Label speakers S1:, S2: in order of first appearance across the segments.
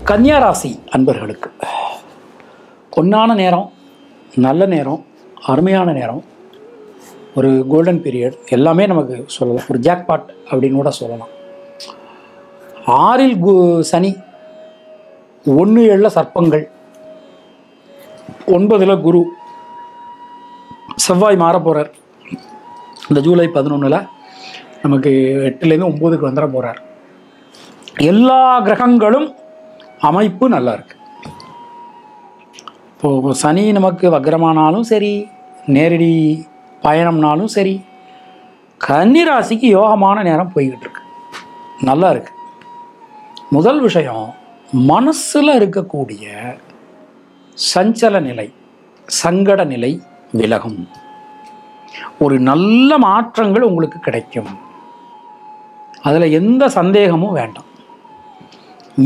S1: கன்னியா ராசி அன்பர்களுக்கு பொன்னான நேரம், நல்ல நேரம், அருமையான நேரம், ஒரு கோல்டன் பீரியட் எல்லாமே நமக்கு சொல்லலாம். ஒரு ஜாக்பாட் அப்படின்னு கூட சொல்லலாம். 6ல் சனி, 1 சர்ப்பங்கள், 9 குரு, செவ்வாய் மாற போகிறார். இந்த ஜூலை 11 நமக்கு 8லேருந்து 9க்கு வந்துட போகிறார். எல்லா கிரகங்களும் அமைப்பு நல்லா இருக்கு. இப்போது சனி நமக்கு வக்ரமானாலும் சரி, நேரடி பயணம்னாலும் சரி, கன்னிராசிக்கு யோகமான நேரம் போய்கிட்டு இருக்கு, நல்லா இருக்கு. முதல் விஷயம், மனசில் இருக்கக்கூடிய சஞ்சல நிலை, சங்கட நிலை விலகும். ஒரு நல்ல மாற்றங்கள் உங்களுக்கு கிடைக்கும். அதில் எந்த சந்தேகமும் வேண்டாம்.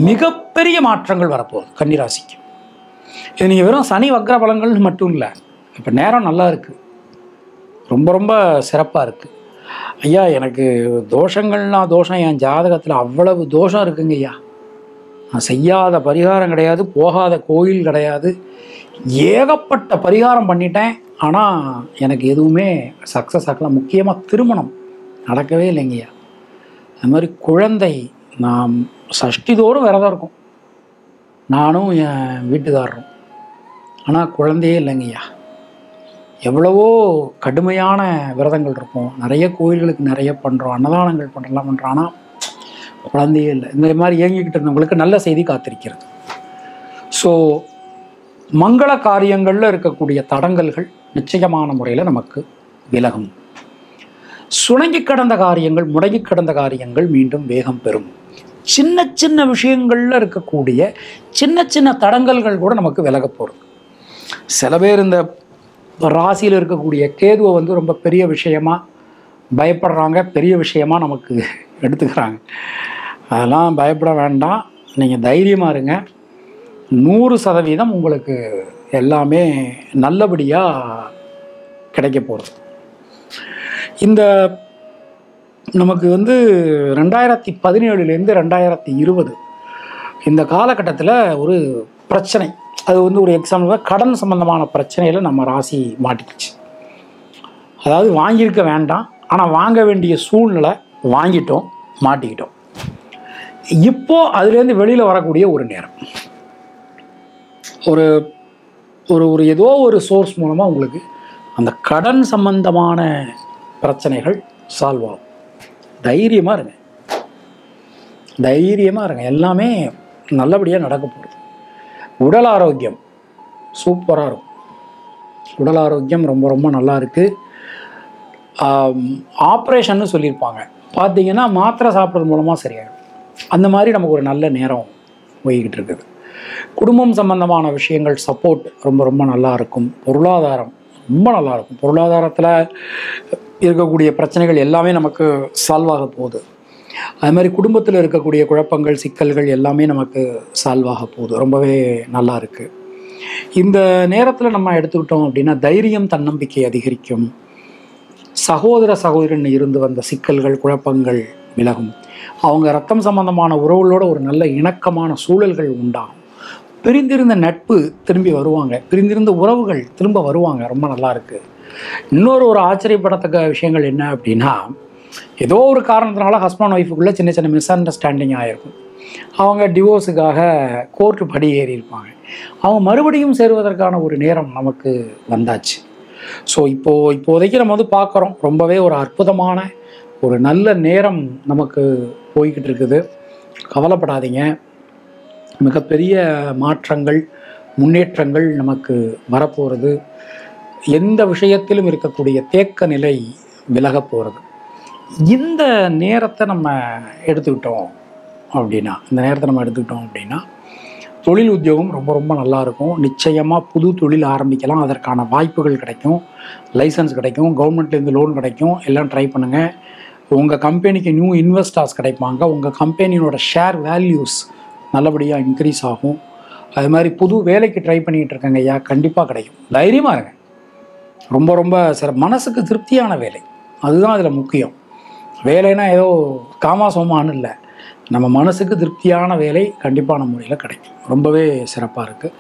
S1: மிகப்பெரிய மாற்றங்கள் வரப்போகுது கன்னிராசிக்கு. இது நீங்கள் வெறும் சனி வக்ர பலங்கள் மட்டும் இல்லை, இப்போ நேரம் நல்லா இருக்குது, ரொம்ப ரொம்ப சிறப்பாக இருக்குது. ஐயா எனக்கு தோஷங்கள்னா தோஷம், என் ஜாதகத்தில் அவ்வளவு தோஷம் இருக்குங்க ஐயா, நான் செய்யாத பரிகாரம் கிடையாது, போகாத கோயில் கிடையாது, ஏகப்பட்ட பரிகாரம் பண்ணிட்டேன், ஆனால் எனக்கு எதுவுமே சக்ஸஸ் ஆகலாம். முக்கியமாக திருமணம் நடக்கவே இல்லைங்கய்யா. அது மாதிரி குழந்தை, நாம் சஷ்டிதோறும் விரதம் இருக்கும், நானும் என் வீட்டுக்காரரும், ஆனால் குழந்தையே இல்லைங்கய்யா. எவ்வளவோ கடுமையான விரதங்கள் இருக்கும், நிறைய கோயில்களுக்கு நிறைய பண்ணுறோம், அன்னதானங்கள் பண்ணுறலாம் பண்ணுறோம், ஆனால் குழந்தையே இல்லை. இந்த மாதிரி இயங்கிக்கிட்டு இருந்தவங்களுக்கு நல்ல செய்தி காத்திருக்கிறது. ஸோ மங்கள காரியங்களில் இருக்கக்கூடிய தடங்கல்கள் நிச்சயமான முறையில் நமக்கு விலகும். சுணங்கி கிடந்த காரியங்கள், முடங்கி கிடந்த காரியங்கள் மீண்டும் வேகம் பெறும். சின்ன சின்ன விஷயங்களில் இருக்கக்கூடிய சின்ன சின்ன தடங்கல்கள் கூட நமக்கு விலக போகிறது. சில பேர் இந்த ராசியில் இருக்கக்கூடிய கேதுவை வந்து ரொம்ப பெரிய விஷயமாக பயப்படுறாங்க, பெரிய விஷயமாக நமக்கு எடுத்துக்கிறாங்க. அதெல்லாம் பயப்பட வேண்டாம், நீங்கள் தைரியமாக இருங்க. 100% உங்களுக்கு எல்லாமே நல்லபடியாக கிடைக்க போகிறது. இந்த நமக்கு வந்து 2017லேருந்து 2020 இந்த காலகட்டத்தில் ஒரு பிரச்சனை, அது வந்து ஒரு எக்ஸாம்பிள், கடன் சம்பந்தமான பிரச்சனையில் நம்ம ராசி மாட்டிக்கிச்சு. அதாவது வாங்கியிருக்க வேண்டாம், ஆனால் வாங்க வேண்டிய சூழ்நிலை, வாங்கிட்டோம், மாட்டிக்கிட்டோம். இப்போது அதுலேருந்து வெளியில் வரக்கூடிய ஒரு நேரம், ஒரு ஒரு ஒரு ஏதோ ஒரு சோர்ஸ் மூலமாக உங்களுக்கு அந்த கடன் சம்பந்தமான பிரச்சனைகள் சால்வ் ஆகும். தைரியமாக இருங்க, தைரியமாக இருங்க, எல்லாமே நல்லபடியாக நடக்க போகுது. உடல் ஆரோக்கியம் சூப்பராக இருக்கும், உடல் ஆரோக்கியம் ரொம்ப ரொம்ப நல்லா இருக்குது. ஆப்ரேஷன்னு சொல்லியிருப்பாங்க, பார்த்தீங்கன்னா மாத்திரை சாப்பிட்றது மூலமாக சரியாகும். அந்த மாதிரி நமக்கு ஒரு நல்ல நேரம் போய்கிட்டு இருக்குது. குடும்பம் சம்பந்தமான விஷயங்கள் சப்போர்ட் ரொம்ப ரொம்ப நல்லா இருக்கும். பொருளாதாரம் ரொம்ப நல்லா இருக்கும். பொருளாதாரத்தில் இருக்கக்கூடிய பிரச்சனைகள் எல்லாமே நமக்கு சால்வ் ஆக போகுது. அது மாதிரி குடும்பத்தில் இருக்கக்கூடிய குழப்பங்கள், சிக்கல்கள் எல்லாமே நமக்கு சால்வ் ஆக போகுது. ரொம்பவே நல்லா இருக்குது. இந்த நேரத்தில் நம்ம எடுத்துக்கிட்டோம் அப்படின்னா தைரியம், தன்னம்பிக்கை அதிகரிக்கும். சகோதர சகோதரன் இருந்து வந்த சிக்கல்கள், குழப்பங்கள் விலகும். அவங்க ரத்தம் சம்பந்தமான உறவுகளோட ஒரு நல்ல இணக்கமான சூழல்கள் உண்டாகும். பிரிந்திருந்த நட்பு திரும்பி வருவாங்க, பிரிந்திருந்த உறவுகள் திரும்ப வருவாங்க. ரொம்ப நல்லா இருக்குது. இன்னொரு ஆச்சரியப்படத்தக்க விஷயங்கள் என்ன அப்படின்னா, ஏதோ ஒரு காரணத்தினால ஹஸ்பண்ட் ஒய்ஃபுக்குள்ளே சின்ன சின்ன மிஸ் அண்டர்ஸ்டாண்டிங் ஆகிருக்கும். அவங்க டிவோர்ஸுக்காக கோர்ட்டு படி ஏறி இருப்பாங்க. அவங்க மறுபடியும் சேருவதற்கான ஒரு நேரம் நமக்கு வந்தாச்சு. ஸோ இப்போதைக்கு நம்ம வந்து பார்க்குறோம், ரொம்பவே ஒரு அற்புதமான ஒரு நல்ல நேரம் நமக்கு போய்கிட்டு இருக்குது. கவலைப்படாதீங்க, மிகப்பெரிய மாற்றங்கள், முன்னேற்றங்கள் நமக்கு வரப்போகிறது. எந்த விஷயத்திலும் இருக்கக்கூடிய தேக்க நிலை விலக போகிறது. இந்த நேரத்தை நம்ம எடுத்துக்கிட்டோம் அப்படின்னா தொழில் உத்தியோகம் ரொம்ப ரொம்ப நல்லாயிருக்கும். நிச்சயமாக புது தொழில் ஆரம்பிக்கலாம், அதற்கான வாய்ப்புகள் கிடைக்கும், லைசன்ஸ் கிடைக்கும், கவர்மெண்ட்லேருந்து லோன் கிடைக்கும். எல்லாம் ட்ரை பண்ணுங்கள். உங்கள் கம்பெனிக்கு நியூ இன்வெஸ்டர்ஸ் கிடைப்பாங்க. உங்கள் கம்பெனியோட ஷேர் வேல்யூஸ் நல்லபடியாக இன்க்ரீஸ் ஆகும். அது மாதிரி புது வேலைக்கு ட்ரை பண்ணிகிட்டு இருக்கேங்க ஐயா, கண்டிப்பாக கிடைக்கும். தைரியமாக இருங்க. ரொம்ப ரொம்ப மனசுக்கு திருப்தியான வேலை, அதுதான் அதில் முக்கியம். வேலைன்னா ஏதோ காமாசோமானு இல்லை, நம்ம மனசுக்கு திருப்தியான வேலை கண்டிப்பான முறையில் கிடைக்கும். ரொம்பவே சிறப்பாக இருக்குது.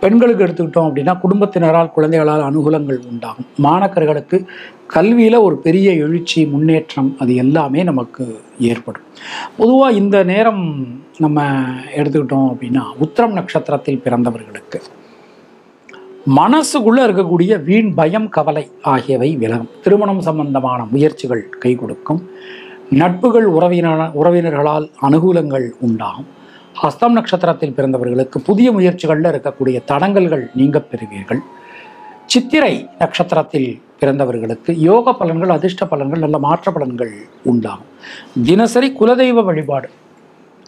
S1: பெண்களுக்கு எடுத்துக்கிட்டோம் அப்படின்னா குடும்பத்தினரால் குழந்தைகளால் அனுகூலங்கள் உண்டாகும். மாணக்கர்களுக்கு கல்வியில் ஒரு பெரிய எழுச்சி முன்னேற்றம் அது எல்லாமே நமக்கு ஏற்படும். பொதுவாக இந்த நேரம் நம்ம எடுத்துக்கிட்டோம் அப்படின்னா உத்திரம் நட்சத்திரத்தில் பிறந்தவர்களுக்கு மனசுக்குள்ளே இருக்கக்கூடிய வீண் பயம் கவலை ஆகியவை விலகும். திருமணம் சம்பந்தமான முயற்சிகள் கை கொடுக்கும். நட்புகள் உறவினர்களால் அனுகூலங்கள் உண்டாகும். ஹஸ்தம் நட்சத்திரத்தில் பிறந்தவர்களுக்கு புதிய முயற்சிகளில் இருக்கக்கூடிய தடங்கல்கள் நீங்க பெறுவீர்கள். சித்திரை நட்சத்திரத்தில் பிறந்தவர்களுக்கு யோக பலன்கள் அதிர்ஷ்ட பலன்கள் நல்ல மாற்ற பலன்கள் உண்டாகும். தினசரி குலதெய்வ வழிபாடு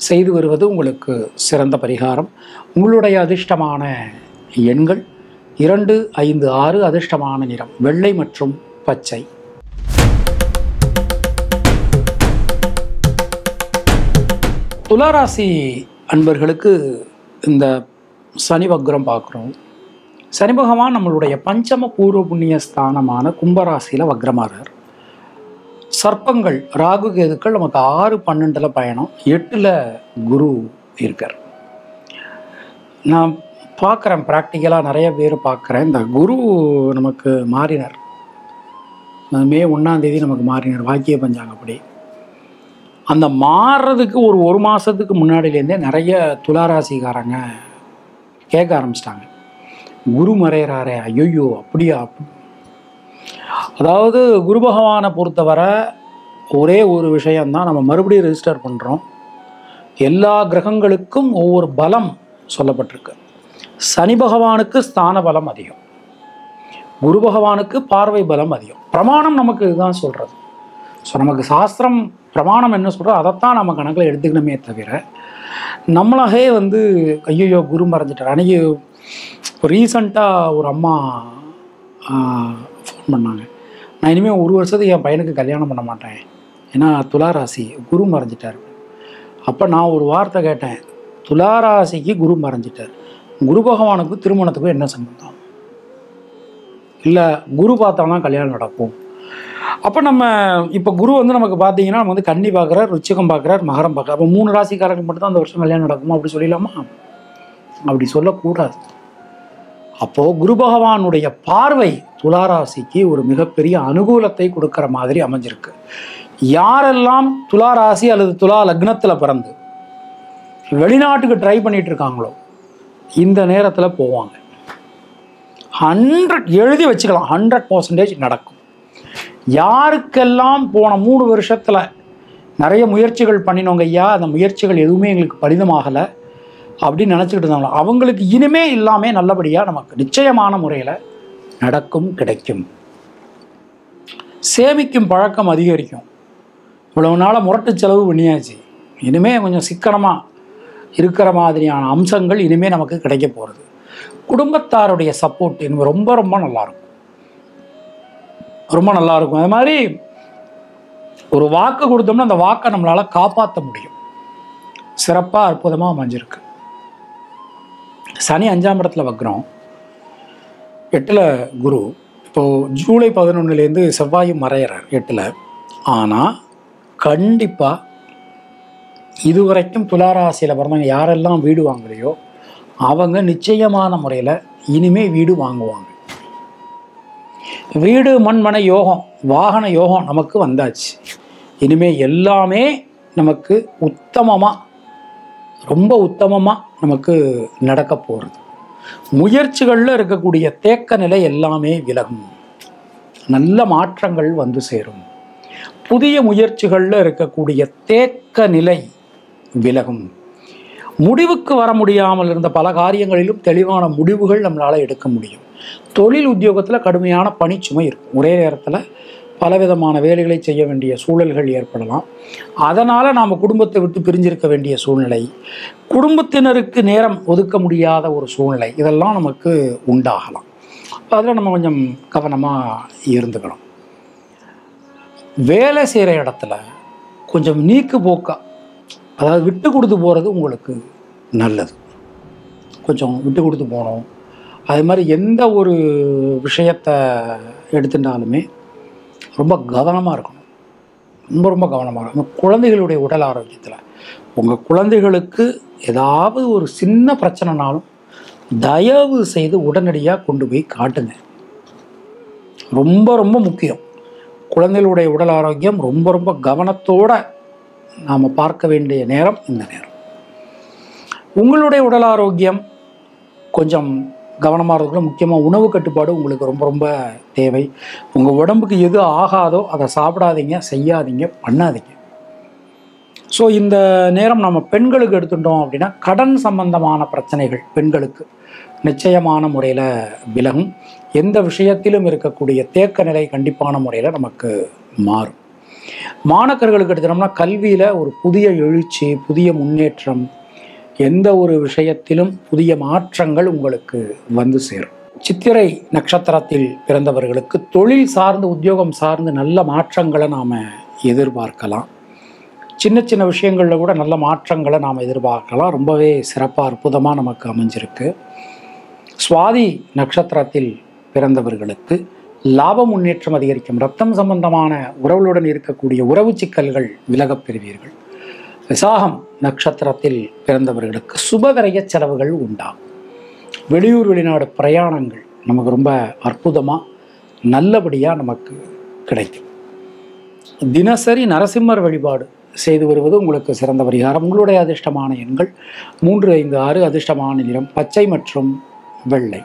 S1: செய்து வருவது உங்களுக்கு சிறந்த பரிகாரம். உங்களுடைய அதிர்ஷ்டமான எண்கள் 2, 5, 6. அதிர்ஷ்டமான நிறம் வெள்ளை மற்றும் பச்சை. துளாராசி அன்பர்களுக்கு இந்த சனி வக்ரம் பார்க்குறோம். சனி பகவான் நம்மளுடைய பஞ்சம பூர்வ புண்ணிய ஸ்தானமான கும்பராசியில் வக்ரமாகிறார். சர்ப்பங்கள் ராகு கேதுக்கள் நமக்கு 6, 12 பயணம், 8 குரு இருக்கார். நான் பார்க்குறேன், ப்ராக்டிக்கலாக நிறைய பேர் பார்க்குறேன். இந்த குரு நமக்கு மாறினார். மே 1 நமக்கு மாறினார் வாக்கிய பஞ்சாங்கப்படி. அந்த மாறுறதுக்கு ஒரு மாதத்துக்கு முன்னாடியிலேருந்தே நிறைய துளாராசிக்காரங்க கேட்க ஆரம்பிச்சிட்டாங்க, குரு மறையிறாரே, ஐயோ அப்படியா. அதாவது குரு பகவானை பொறுத்தவரை ஒரே ஒரு விஷயந்தான், நம்ம மறுபடியும் ரெஜிஸ்டர் பண்ணுறோம். எல்லா கிரகங்களுக்கும் ஒவ்வொரு பலம் சொல்லப்பட்டிருக்கு. சனி பகவானுக்கு ஸ்தான பலம் அதிகம், குரு பகவானுக்கு பார்வை பலம் அதிகம். பிரமாணம் நமக்கு இதுதான் சொல்கிறது. ஸோ நமக்கு சாஸ்திரம் பிரமாணம் என்ன சொல்கிறோம் அதைத்தான் நம்ம கணக்கில் எடுத்துக்கணுமே தவிர நம்மளாகவே ஐயோ குரு மறைஞ்சிட்டார். அன்றைக்கி ரீசண்டாக ஒரு அம்மா ஃபோன் பண்ணாங்க, நான் இனிமேல் 1 வருஷத்துக்கு என் பையனுக்கு கல்யாணம் பண்ண மாட்டேன், ஏன்னா துளாராசி குரு மறைஞ்சிட்டார். அப்போ நான் ஒரு வார்த்தை கேட்டேன், துளாராசிக்கு குரு மறைஞ்சிட்டார், குரு பகவானுக்கு திருமணத்துக்கும் என்ன சம்பந்தம்? இல்லை குரு பார்த்தாலும் கல்யாணம் நடக்கும். அப்போ நம்ம இப்போ குரு நமக்கு பார்த்தீங்கன்னா நம்ம கன்னி பார்க்குறார், ருச்சிகம் பார்க்குறார், மகரம் பார்க்குறார். அப்போ 3 ராசிக்காரங்க மட்டும் தான் அந்த வருஷம் கல்யாணம் நடக்குமா அப்படி சொல்லிடலாமா? அப்படி சொல்லக்கூடாது. அப்போது குரு பகவானுடைய பார்வை துளாராசிக்கு ஒரு மிகப்பெரிய அனுகூலத்தை கொடுக்குற மாதிரி அமைஞ்சிருக்கு. யாரெல்லாம் துளாராசி அல்லது துலா லக்னத்தில் பிறந்து வெளிநாட்டுக்கு ட்ரை பண்ணிட்டு இருக்காங்களோ இந்த நேரத்தில் போவாங்க. 100 எழுதி வச்சுக்கலாம், 100% நடக்கும். யாருக்கெல்லாம் போன 3 வருஷத்தில் நிறைய முயற்சிகள் பண்ணினவங்க, ஐயா அந்த முயற்சிகள் எதுவுமே எங்களுக்கு பலிதமாகலை அப்படின்னு நினச்சிக்கிட்டு இருந்தாங்களோ அவங்களுக்கு இனிமே எல்லாமே நல்லபடியாக நமக்கு நிச்சயமான முறையில் நடக்கும், கிடைக்கும். சேமிக்கும் பழக்கம் அதிகரிக்கும். இவ்வளவு நாளாக முரட்டு செலவு பண்ணியாச்சு, இனிமேல் கொஞ்சம் சிக்கனமாக இருக்கிற மாதிரியான அம்சங்கள் இனிமேல் நமக்கு கிடைக்க போகிறது. குடும்பத்தாருடைய சப்போர்ட் இனிமேல் ரொம்ப ரொம்ப நல்லாயிருக்கும், ரொம்ப நல்லாயிருக்கும். அது மாதிரி ஒரு வாக்கு கொடுத்தோம்னா அந்த வாக்கை நம்மளால் காப்பாற்ற முடியும். சிறப்பாக அற்புதமாக அமைஞ்சிருக்கு. சனி 5ஆம் இடத்துல வக்ரம், 8ல் குரு. இப்போது ஜூலை 11 செவ்வாயும் மறையிறார் 8ல். ஆனால் கண்டிப்பாக இதுவரைக்கும் துளாராசியில் பிறந்தவங்க யாரெல்லாம் வீடு வாங்கலையோ அவங்க நிச்சயமான முறையில் இனிமேல் வீடு வாங்குவாங்க. வீடு மண்மனை யோகம், வாகன யோகம் நமக்கு வந்தாச்சு. இனிமேல் எல்லாமே நமக்கு உத்தமமாக, ரொம்ப உத்தமமாக நமக்கு நடக்க போகிறது. முயற்சிகளில் இருக்கக்கூடிய தேக்க நிலை எல்லாமே விலகும், நல்ல மாற்றங்கள் வந்து சேரும். புதிய முயற்சிகளில் இருக்கக்கூடிய தேக்க நிலை விலகும். முடிவுக்கு வர முடியாமல் இருந்த பல காரியங்களிலும் தெளிவான முடிவுகள் நம்மளால் எடுக்க முடியும். தொழில் உத்தியோகத்தில் கடுமையான பணிச்சுமை இருக்கும். ஒரே நேரத்தில் பலவிதமான வேலைகளை செய்ய வேண்டிய சூழல்கள் ஏற்படலாம். அதனால் நாம் குடும்பத்தை விட்டு பிரிஞ்சிருக்க வேண்டிய சூழ்நிலை, குடும்பத்தினருக்கு நேரம் ஒதுக்க முடியாத ஒரு சூழ்நிலை, இதெல்லாம் நமக்கு உண்டாகலாம். அதில் நம்ம கொஞ்சம் கவனமாக இருந்துக்கணும். வேலை செய்கிற இடத்துல கொஞ்சம் நீக்கு போக்கா, அதாவது விட்டு கொடுத்து போகிறது உங்களுக்கு நல்லது. கொஞ்சம் விட்டு கொடுத்து போகணும். அது மாதிரி எந்த ஒரு விஷயத்தை எடுத்துட்டாலுமே ரொம்ப கவனமாக இருக்கணும். ரொம்ப ரொம்ப கவனமாக இருக்கணும். குழந்தைகளுடைய உடல் ஆரோக்கியத்தில் உங்கள் குழந்தைகளுக்கு ஏதாவது ஒரு சின்ன பிரச்சனைனாலும் தயவு செய்து உடனடியாக கொண்டு போய் காட்டுங்க. ரொம்ப ரொம்ப முக்கியம். குழந்தைகளுடைய உடல் ஆரோக்கியம் ரொம்ப ரொம்ப கவனத்தோடு நாம் பார்க்க வேண்டிய நேரம் இந்த நேரம். உங்களுடைய உடல் ஆரோக்கியம் கொஞ்சம் கவனமாக இருக்கணும். முக்கியமாக உணவு கட்டுப்பாடு உங்களுக்கு ரொம்ப ரொம்ப தேவை. உங்கள் உடம்புக்கு எது ஆகாதோ அதை சாப்பிடாதீங்க, செய்யாதீங்க, பண்ணாதீங்க. ஸோ இந்த நேரம் நம்ம பெண்களுக்கு எடுத்துட்டோம் அப்படின்னா கடன் சம்பந்தமான பிரச்சனைகள் பெண்களுக்கு நிச்சயமான முறையில் விலகும். எந்த விஷயத்திலும் இருக்கக்கூடிய தேக்க நிலை கண்டிப்பான முறையில் நமக்கு மாறும். மாணக்கர்களுக்கு எடுத்துட்டோம்னா கல்வியில் ஒரு புதிய எழுச்சி, புதிய முன்னேற்றம், எந்த ஒரு விஷயத்திலும் புதிய மாற்றங்கள் உங்களுக்கு வந்து சேரும். சித்திரை நட்சத்திரத்தில் பிறந்தவர்களுக்கு தொழில் சார்ந்து, உத்தியோகம் சார்ந்து நல்ல மாற்றங்களை நாம் எதிர்பார்க்கலாம். சின்ன சின்ன விஷயங்களில் கூட நல்ல மாற்றங்களை நாம் எதிர்பார்க்கலாம். ரொம்பவே சிறப்பாக அற்புதமாக நமக்கு அமைஞ்சிருக்கு. சுவாதி நட்சத்திரத்தில் பிறந்தவர்களுக்கு லாப முன்னேற்றம் அதிகரிக்கும். ரத்தம் சம்பந்தமான உறவுகளுடன் இருக்கக்கூடிய உறவு சிக்கல்கள் விலகப் பெறுவீர்கள். விசாகம் நட்சத்திரத்தில் பிறந்தவர்களுக்கு சுபவிரய செலவுகள் உண்டாகும். வெளியூர் வெளிநாடு பிரயாணங்கள் நமக்கு ரொம்ப அற்புதமாக நல்லபடியாக நமக்கு கிடைக்கும். தினசரி நரசிம்மர் வழிபாடு செய்து வருவது உங்களுக்கு சிறந்த பரிகாரம். உங்களுடைய அதிர்ஷ்டமான எண்கள் 3, 5, 6. அதிர்ஷ்டமான நிறம் பச்சை மற்றும் வெள்ளை.